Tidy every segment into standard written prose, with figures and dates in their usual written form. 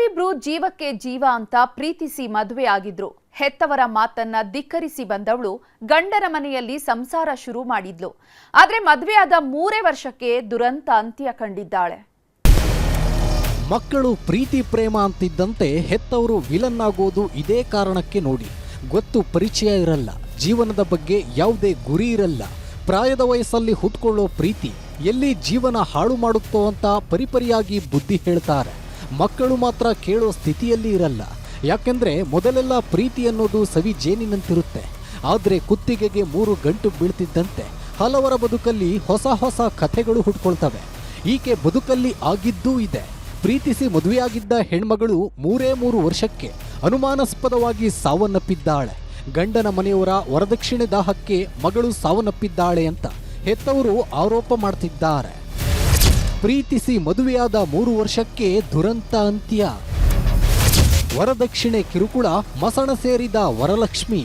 ಅವರಿಬ್ರು ಜೀವಕ್ಕೆ ಜೀವ ಅಂತ ಪ್ರೀತಿಸಿ ಮದುವೆ ಆಗಿದ್ರು. ಹೆತ್ತವರ ಮಾತನ್ನ ಧಿಕ್ಕರಿಸಿ ಬಂದವಳು ಗಂಡನ ಮನೆಯಲ್ಲಿ ಸಂಸಾರ ಶುರು ಮಾಡಿದ್ಲು. ಆದ್ರೆ ಮದುವೆಯಾದ 3 ವರ್ಷಕ್ಕೆ ದುರಂತ ಅಂತ್ಯ ಕಂಡಿದ್ದಾಳೆ. ಮಕ್ಕಳು ಪ್ರೀತಿ ಪ್ರೇಮ ಅಂತಿದ್ದಂತೆ ಹೆತ್ತವರು ವಿಲನ್ ಆಗೋದು ಇದೇ ಕಾರಣಕ್ಕೆ ನೋಡಿ. ಗೊತ್ತು ಪರಿಚಯ ಇರಲ್ಲ, ಜೀವನದ ಬಗ್ಗೆ ಯಾವುದೇ ಗುರಿ ಇರಲ್ಲ. ಪ್ರಾಯದ ವಯಸ್ಸಲ್ಲಿ ಹುಟ್ಕೊಳ್ಳೋ ಪ್ರೀತಿ ಎಲ್ಲಿ ಜೀವನ ಹಾಳು ಮಾಡುತ್ತೋ ಅಂತ ಪರಿಪರಿಯಾಗಿ ಬುದ್ಧಿ ಹೇಳ್ತಾರೆ. ಮಕ್ಕಳು ಮಾತ್ರ ಕೇಳೋ ಸ್ಥಿತಿಯಲ್ಲಿ ಇರಲ್ಲ. ಯಾಕೆಂದ್ರೆ ಮೊದಲೆಲ್ಲ ಪ್ರೀತಿ ಅನ್ನೋದು ಸವಿ ಜೇನಿನಂತಿರುತ್ತೆ. ಆದರೆ ಕುತ್ತಿಗೆಗೆ 3 ಗಂಟು ಬೀಳ್ತಿದ್ದಂತೆ ಹಲವರ ಬದುಕಲ್ಲಿ ಹೊಸ ಹೊಸ ಕಥೆಗಳು ಹುಟ್ಕೊಳ್ತವೆ. ಈಕೆ ಬದುಕಲ್ಲಿ ಆಗಿದ್ದೂ ಇದೆ. ಪ್ರೀತಿಸಿ ಮದುವೆಯಾಗಿದ್ದ ಹೆಣ್ಮಗಳು 3 ವರ್ಷಕ್ಕೆ ಅನುಮಾನಾಸ್ಪದವಾಗಿ ಸಾವನ್ನಪ್ಪಿದ್ದಾಳೆ. ಗಂಡನ ಮನೆಯವರ ವರದಕ್ಷಿಣೆ ದಾಹಕ್ಕೆ ಮಗಳು ಸಾವನ್ನಪ್ಪಿದ್ದಾಳೆ ಅಂತ ಹೆತ್ತವರು ಆರೋಪ ಮಾಡ್ತಿದ್ದಾರೆ. ಪ್ರೀತಿಸಿ ಮದುವೆಯಾದ 3 ವರ್ಷಕ್ಕೆ ದುರಂತ ಅಂತ್ಯ. ವರದಕ್ಷಿಣೆ ಕಿರುಕುಳ ಮಸಣ ಸೇರಿದ ವರಲಕ್ಷ್ಮಿ.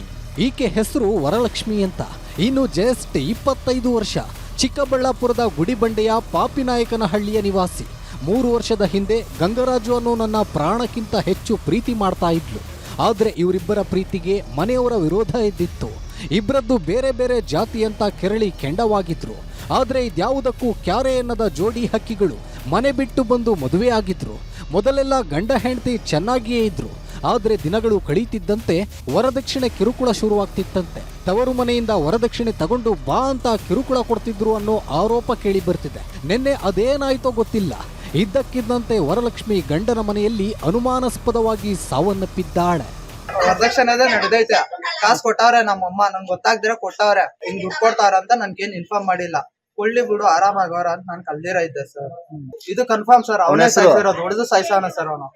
ಈಕೆ ಹೆಸರು ವರಲಕ್ಷ್ಮಿ ಅಂತ. ಇನ್ನು ಜಸ್ಟ್ 25 ವರ್ಷ. ಚಿಕ್ಕಬಳ್ಳಾಪುರದ ಗುಡಿಬಂಡೆಯ ಪಾಪಿನಾಯಕನಹಳ್ಳಿಯ ನಿವಾಸಿ. 3 ವರ್ಷದ ಹಿಂದೆ ಗಂಗರಾಜು ಅನ್ನೋ ನನ್ನ ಪ್ರಾಣಕ್ಕಿಂತ ಹೆಚ್ಚು ಪ್ರೀತಿ ಮಾಡ್ತಾ ಇದ್ಲು. ಆದರೆ ಇವರಿಬ್ಬರ ಪ್ರೀತಿಗೆ ಮನೆಯವರ ವಿರೋಧ ಇದ್ದಿತ್ತು. ಇಬ್ಬರದ್ದು ಬೇರೆ ಬೇರೆ ಜಾತಿ ಅಂತ ಕೆರಳಿ ಕೆಂಡವಾಗಿದ್ರು. ಆದರೆ ಇದ್ಯಾವುದಕ್ಕೂ ಕ್ಯಾರೆ ಎನ್ನದ ಜೋಡಿ ಹಕ್ಕಿಗಳು ಮನೆ ಬಿಟ್ಟು ಬಂದು ಮದುವೆ ಆಗಿದ್ರು. ಮೊದಲೆಲ್ಲ ಗಂಡ ಹೆಂಡತಿ ಚೆನ್ನಾಗಿಯೇ ಇದ್ರು. ಆದರೆ ದಿನಗಳು ಕಳೀತಿದ್ದಂತೆ ವರದಕ್ಷಿಣೆ ಕಿರುಕುಳ ಶುರುವಾಗ್ತಿತ್ತಂತೆ. ತವರು ಮನೆಯಿಂದ ವರದಕ್ಷಿಣೆ ತಗೊಂಡು ಬಾ ಅಂತ ಕಿರುಕುಳ ಕೊಡ್ತಿದ್ರು ಅನ್ನೋ ಆರೋಪ ಕೇಳಿ ಬರ್ತಿದೆ. ನಿನ್ನೆ ಅದೇನಾಯ್ತೋ ಗೊತ್ತಿಲ್ಲ. ಇದ್ದಕ್ಕಿದ್ದಂತೆ ವರಲಕ್ಷ್ಮಿ ಗಂಡನ ಮನೆಯಲ್ಲಿ ಅನುಮಾನಾಸ್ಪದವಾಗಿ ಸಾವನ್ನಪ್ಪಿದ್ದಾಳೆ. ವರದಕ್ಷಿಣೆ ನಡೆದೈತೆ. ಕಾಸು ಕೊಟ್ಟವ್ರೆ ನಮ್ಮಮ್ಮ, ನಂಗೆ ಗೊತ್ತಾಗ್ದಿರ ಕೊಟ್ಟವ್ರೆ. ಹಿಂಗ್ ದುಡ್ಡು ಕೊಡ್ತಾವ್ರ ಅಂತ ನನ್ಗೇನ್ ಇನ್ಫಾರ್ಮ್ ಮಾಡಿಲ್ಲ. ಕೊಳ್ಳಿ ಬಿಡು ಆರಾಮಾಗವ್ರ ಅಂತ ನಾನು ಕಲ್ದಿರ ಇದ್ದೆ ಸರ್. ಇದು ಕನ್ಫರ್ಮ್ ಸರ್. ಅವನೇ ಸಾಯಿಸಿರೋದು, ಹೊಡೆದು ಸಾಯಿಸವನ ಸರ್ ಅವನು.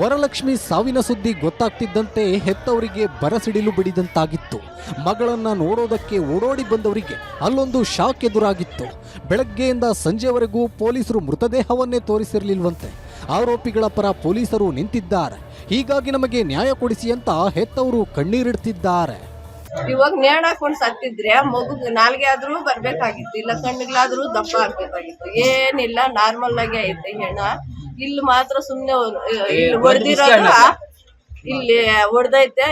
ವರಲಕ್ಷ್ಮಿ ಸಾವಿನ ಸುದ್ದಿ ಗೊತ್ತಾಗ್ತಿದ್ದಂತೆ ಹೆತ್ತವರಿಗೆ ಬರಸಿಡಿಲು ಬಿಡಿದಂತಾಗಿತ್ತು. ಮಗಳನ್ನ ನೋಡೋದಕ್ಕೆ ಓಡೋಡಿ ಬಂದವರಿಗೆ ಅಲ್ಲೊಂದು ಶಾಕ್ ಎದುರಾಗಿತ್ತು. ಬೆಳಗ್ಗೆಯಿಂದ ಸಂಜೆವರೆಗೂ ಪೊಲೀಸರು ಮೃತದೇಹವನ್ನೇ ತೋರಿಸಿರ್ಲಿಲ್ವಂತೆ. ಆರೋಪಿಗಳ ಪರ ಪೊಲೀಸರು ನಿಂತಿದ್ದಾರೆ. ಹೀಗಾಗಿ ನಮಗೆ ನ್ಯಾಯ ಕೊಡಿಸಿ ಅಂತ ಹೆತ್ತವರು ಕಣ್ಣೀರಿಡ್ತಿದ್ದಾರೆ. ಇವಾಗ ನೇಣ ಹಾಕೊಂಡ್ ಸತ್ತಿದ್ರೆ ಮಗು ನಾಲ್ಗೆ ಆದ್ರೂ ಬರ್ಬೇಕಾಗಿತ್ತು, ಇಲ್ಲ ಕಣ್ಣಿಗ್ಲಾದ್ರೂ ದಪ್ಪ ಆಗ್ಬೇಕಾಗಿತ್ತು. ಏನಿಲ್ಲ, ನಾರ್ಮಲ್ ಆಗಿ ಐತೆ ಹೆಣ. ಇಲ್ಲಿ ಮಾತ್ರ ಸುಮ್ನೆ ಹೊಡೆದಿರೋದು, ಇಲ್ಲಿ ಹೊಡೆದೈತೆ.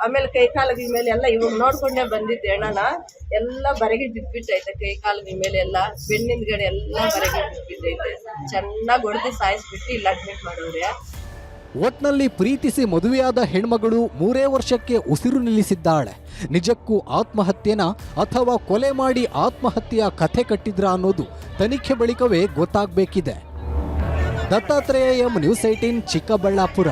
ಆಮೇಲೆ ಕೈ ಕಾಲಗಳ ಮೇಲೆ ಎಲ್ಲ ಇವಾಗ ನೋಡ್ಕೊಂಡೆ ಬಂದಿದ್ದೆ ಹೆಣನ. ಎಲ್ಲ ಬರಗಿ ಬಿಟ್ಬಿಟ್ಟೈತೆ. ಕೈ ಕಾಲಗಳ ಮೇಲೆ ಎಲ್ಲ, ಬೆನ್ನಿಂದಗಡೆ ಎಲ್ಲ ಬರಗಿ ಬಿಟ್ಬಿಟ್ಟೈತೆ. ಚೆನ್ನಾಗಿ ಹೊಡೆದು ಸಾಯಿಸ್ಬಿಟ್ಟು ಇಲ್ಲಿ ಅಡ್ಮಿಟ್ ಮಾಡೋರೆ. ಒಟ್ನಲ್ಲಿ ಪ್ರೀತಿಸಿ ಮದುವೆಯಾದ ಹೆಣ್ಮಗಳು 3 ವರ್ಷಕ್ಕೆ ಉಸಿರು ನಿಲ್ಲಿಸಿದ್ದಾಳೆ. ನಿಜಕ್ಕೂ ಆತ್ಮಹತ್ಯೆನ ಅಥವಾ ಕೊಲೆ ಮಾಡಿ ಆತ್ಮಹತ್ಯೆಯ ಕಥೆ ಕಟ್ಟಿದ್ರ ಅನ್ನೋದು ತನಿಖೆ ಬಳಿಕವೇ ಗೊತ್ತಾಗಬೇಕಿದೆ. Dattatreya M, news 18, Chikkaballapur.